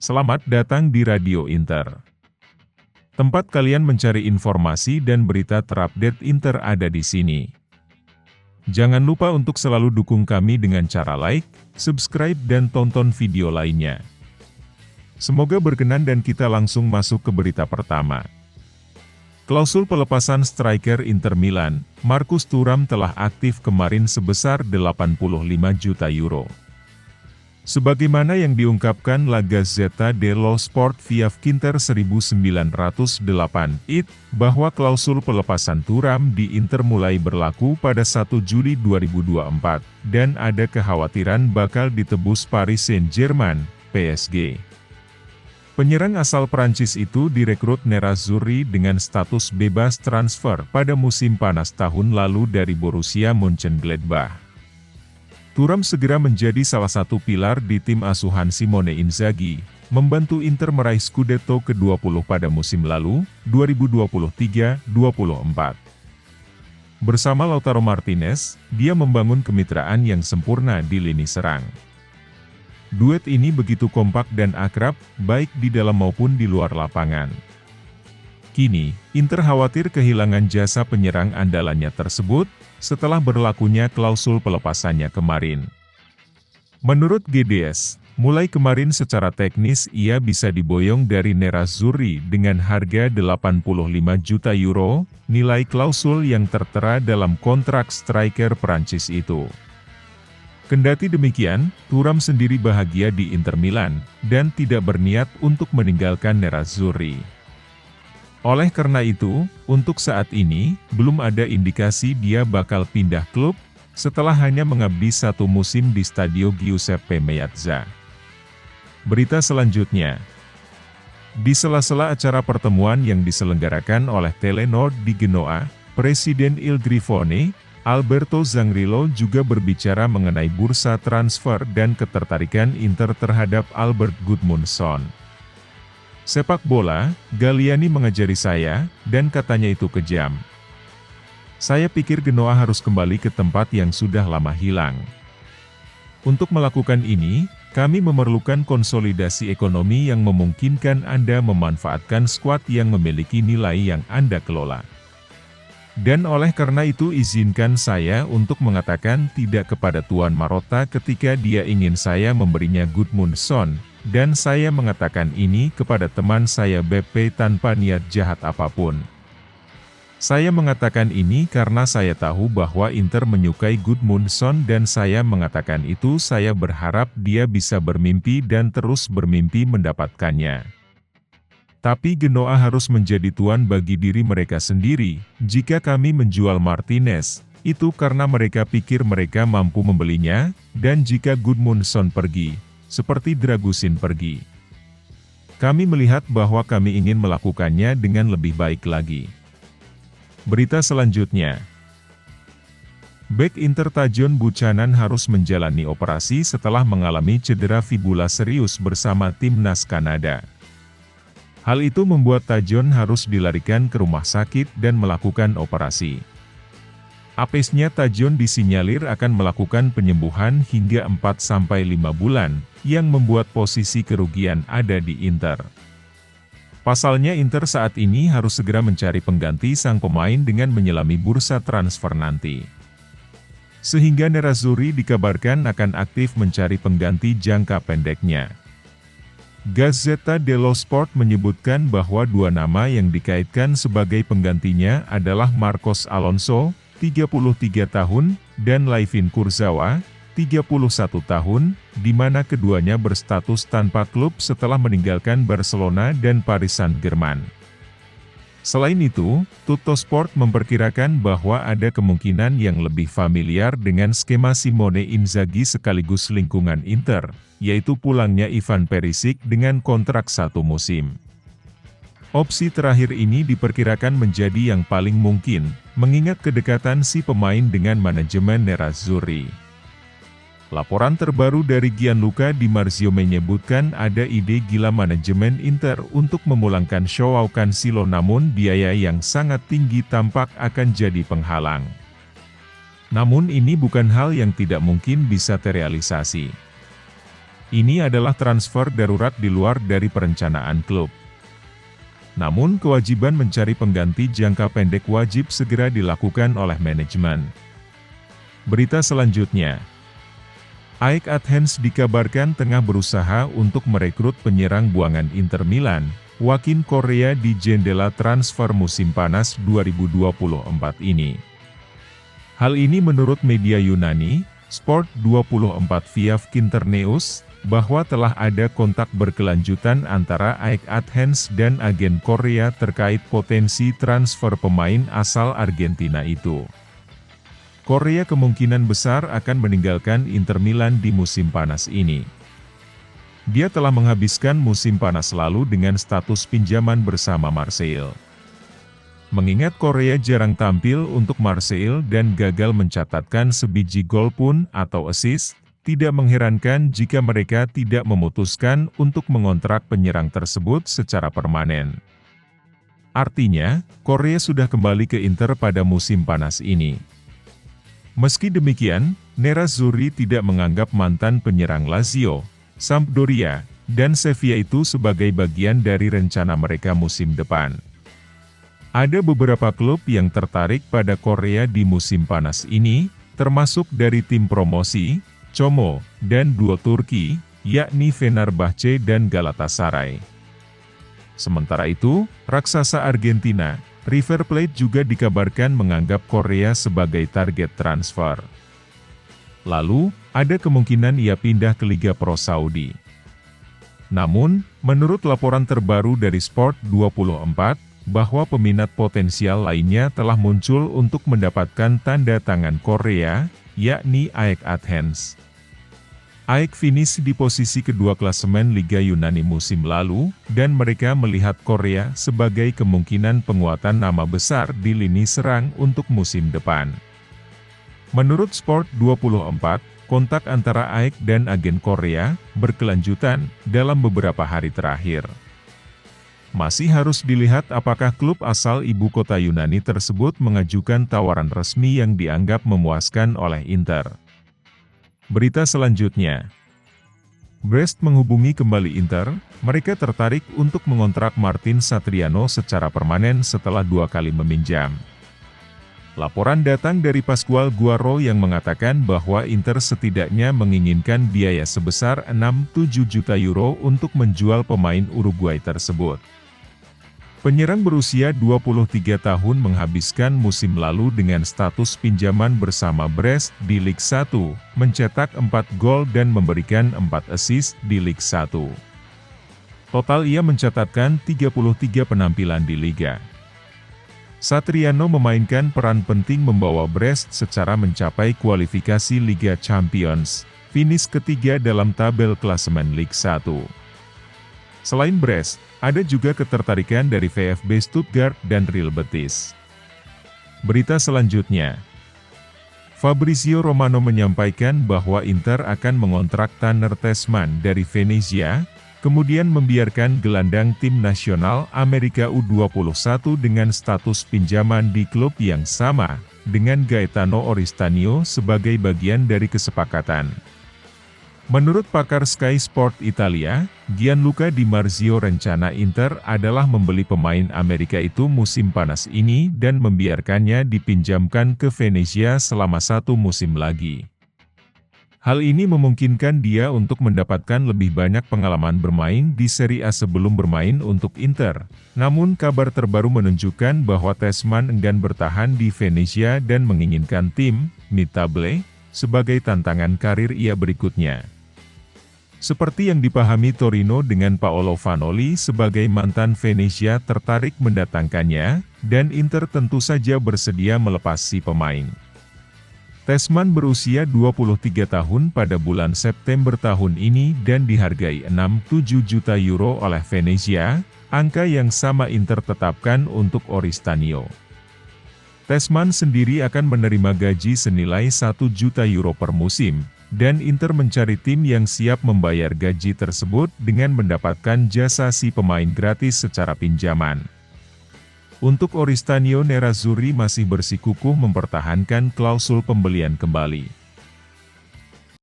Selamat datang di Radio Inter. Tempat kalian mencari informasi dan berita terupdate Inter ada di sini. Jangan lupa untuk selalu dukung kami dengan cara like, subscribe dan tonton video lainnya. Semoga berkenan dan kita langsung masuk ke berita pertama. Klausul pelepasan striker Inter Milan, Marcus Thuram telah aktif kemarin sebesar 85 juta euro. Sebagaimana yang diungkapkan La Gazzetta dello Sport via Kinter 1908 bahwa klausul pelepasan Thuram di Inter mulai berlaku pada 1 Juli 2024, dan ada kekhawatiran bakal ditebus Paris Saint-Germain, PSG. Penyerang asal Prancis itu direkrut Nerazzurri dengan status bebas transfer pada musim panas tahun lalu dari Borussia Mönchengladbach. Thuram segera menjadi salah satu pilar di tim asuhan Simone Inzaghi, membantu Inter meraih Scudetto ke-20 pada musim lalu, 2023-24. Bersama Lautaro Martinez, dia membangun kemitraan yang sempurna di lini serang. Duet ini begitu kompak dan akrab, baik di dalam maupun di luar lapangan. Kini, Inter khawatir kehilangan jasa penyerang andalannya tersebut, setelah berlakunya klausul pelepasannya kemarin. Menurut GDS, mulai kemarin secara teknis ia bisa diboyong dari Nerazzurri dengan harga 85 juta euro, nilai klausul yang tertera dalam kontrak striker Prancis itu. Kendati demikian, Thuram sendiri bahagia di Inter Milan, dan tidak berniat untuk meninggalkan Nerazzurri. Oleh karena itu, untuk saat ini, belum ada indikasi dia bakal pindah klub, setelah hanya mengabdi satu musim di Stadio Giuseppe Meazza. Berita selanjutnya. Di sela-sela acara pertemuan yang diselenggarakan oleh Telenor di Genoa, Presiden Il Grifone, Alberto Zangrillo juga berbicara mengenai bursa transfer dan ketertarikan Inter terhadap Albert Gudmundsson. Sepak bola, Galliani mengajari saya, dan katanya itu kejam. Saya pikir Genoa harus kembali ke tempat yang sudah lama hilang. Untuk melakukan ini, kami memerlukan konsolidasi ekonomi yang memungkinkan Anda memanfaatkan skuad yang memiliki nilai yang Anda kelola. Dan oleh karena itu izinkan saya untuk mengatakan tidak kepada Tuan Marotta ketika dia ingin saya memberinya Gudmundsson, dan saya mengatakan ini kepada teman saya Beppe tanpa niat jahat apapun. Saya mengatakan ini karena saya tahu bahwa Inter menyukai Gudmundsson dan saya mengatakan itu saya berharap dia bisa bermimpi dan terus bermimpi mendapatkannya. Tapi Genoa harus menjadi tuan bagi diri mereka sendiri. Jika kami menjual Martinez, itu karena mereka pikir mereka mampu membelinya, dan jika Gudmundsson pergi, seperti Dragusin pergi, kami melihat bahwa kami ingin melakukannya dengan lebih baik lagi. Berita selanjutnya. Bek Inter Tajon Buchanan harus menjalani operasi setelah mengalami cedera fibula serius bersama timnas Kanada. Hal itu membuat Tajon harus dilarikan ke rumah sakit dan melakukan operasi. Apesnya Tajon disinyalir akan melakukan penyembuhan hingga 4-5 bulan, yang membuat posisi kerugian ada di Inter. Pasalnya Inter saat ini harus segera mencari pengganti sang pemain dengan menyelami bursa transfer nanti. Sehingga Nerazzurri dikabarkan akan aktif mencari pengganti jangka pendeknya. Gazzetta dello Sport menyebutkan bahwa dua nama yang dikaitkan sebagai penggantinya adalah Marcos Alonso, 33 tahun, dan Layvin Kurzawa, 31 tahun, di mana keduanya berstatus tanpa klub setelah meninggalkan Barcelona dan Paris Saint-Germain. Selain itu, Tuttosport memperkirakan bahwa ada kemungkinan yang lebih familiar dengan skema Simone Inzaghi sekaligus lingkungan Inter, yaitu pulangnya Ivan Perisic dengan kontrak satu musim. Opsi terakhir ini diperkirakan menjadi yang paling mungkin, mengingat kedekatan si pemain dengan manajemen Nerazzurri. Laporan terbaru dari Gianluca Di Marzio menyebutkan ada ide gila manajemen Inter untuk memulangkan Joao Cancelo, namun biaya yang sangat tinggi tampak akan jadi penghalang. Namun ini bukan hal yang tidak mungkin bisa terrealisasi. Ini adalah transfer darurat di luar dari perencanaan klub. Namun kewajiban mencari pengganti jangka pendek wajib segera dilakukan oleh manajemen. Berita selanjutnya. AEK Athens dikabarkan tengah berusaha untuk merekrut penyerang buangan Inter Milan, Joaquin Correa di jendela transfer musim panas 2024 ini. Hal ini menurut media Yunani, Sport24 via Kinternews, bahwa telah ada kontak berkelanjutan antara AEK Athens dan agen Korea terkait potensi transfer pemain asal Argentina itu. Korea kemungkinan besar akan meninggalkan Inter Milan di musim panas ini. Dia telah menghabiskan musim panas lalu dengan status pinjaman bersama Marseille. Mengingat Korea jarang tampil untuk Marseille dan gagal mencatatkan sebiji gol pun atau assist, tidak mengherankan jika mereka tidak memutuskan untuk mengontrak penyerang tersebut secara permanen. Artinya, Korea sudah kembali ke Inter pada musim panas ini. Meski demikian, Nerazzurri tidak menganggap mantan penyerang Lazio, Sampdoria, dan Sevilla itu sebagai bagian dari rencana mereka musim depan. Ada beberapa klub yang tertarik pada Korea di musim panas ini, termasuk dari tim promosi, Como, dan duo Turki, yakni Fenerbahce dan Galatasaray. Sementara itu, raksasa Argentina, River Plate juga dikabarkan menganggap Korea sebagai target transfer. Lalu, ada kemungkinan ia pindah ke Liga Pro Saudi. Namun, menurut laporan terbaru dari Sport24, bahwa peminat potensial lainnya telah muncul untuk mendapatkan tanda tangan Korea, yakni AEK Athens. AEK finish di posisi kedua klasemen Liga Yunani musim lalu, dan mereka melihat Korea sebagai kemungkinan penguatan nama besar di lini serang untuk musim depan. Menurut Sport24, kontak antara AEK dan agen Korea berkelanjutan dalam beberapa hari terakhir. Masih harus dilihat apakah klub asal ibu kota Yunani tersebut mengajukan tawaran resmi yang dianggap memuaskan oleh Inter. Berita selanjutnya. Brest menghubungi kembali Inter, mereka tertarik untuk mengontrak Martin Satriano secara permanen setelah 2 kali meminjam. Laporan datang dari Pascual Guaro yang mengatakan bahwa Inter setidaknya menginginkan biaya sebesar 6-7 juta euro untuk menjual pemain Uruguay tersebut. Penyerang berusia 23 tahun menghabiskan musim lalu dengan status pinjaman bersama Brest di Ligue 1, mencetak 4 gol dan memberikan 4 assist di Ligue 1. Total ia mencatatkan 33 penampilan di Liga. Satriano memainkan peran penting membawa Brest secara mencapai kualifikasi Liga Champions, finish ketiga dalam tabel klasemen Ligue 1. Selain Brest, ada juga ketertarikan dari VfB Stuttgart dan Real Betis. Berita selanjutnya. Fabrizio Romano menyampaikan bahwa Inter akan mengontrak Tanner Tessmann dari Venezia, kemudian membiarkan gelandang tim nasional Amerika U21 dengan status pinjaman di klub yang sama, dengan Gaetano Oristanio sebagai bagian dari kesepakatan. Menurut pakar Sky Sport Italia, Gianluca Di Marzio, rencana Inter adalah membeli pemain Amerika itu musim panas ini dan membiarkannya dipinjamkan ke Venezia selama 1 musim lagi. Hal ini memungkinkan dia untuk mendapatkan lebih banyak pengalaman bermain di Serie A sebelum bermain untuk Inter. Namun kabar terbaru menunjukkan bahwa Tessmann enggan bertahan di Venezia dan menginginkan tim Nitable sebagai tantangan karir ia berikutnya. Seperti yang dipahami Torino dengan Paolo Vanoli sebagai mantan Venezia tertarik mendatangkannya, dan Inter tentu saja bersedia melepas si pemain. Tessmann berusia 23 tahun pada bulan September tahun ini dan dihargai 6-7 juta euro oleh Venezia, angka yang sama Inter tetapkan untuk Oristanio. Tessmann sendiri akan menerima gaji senilai 1 juta euro per musim, dan Inter mencari tim yang siap membayar gaji tersebut dengan mendapatkan jasa si pemain gratis secara pinjaman. Untuk Oristanio, Nerazzurri masih bersikukuh mempertahankan klausul pembelian kembali.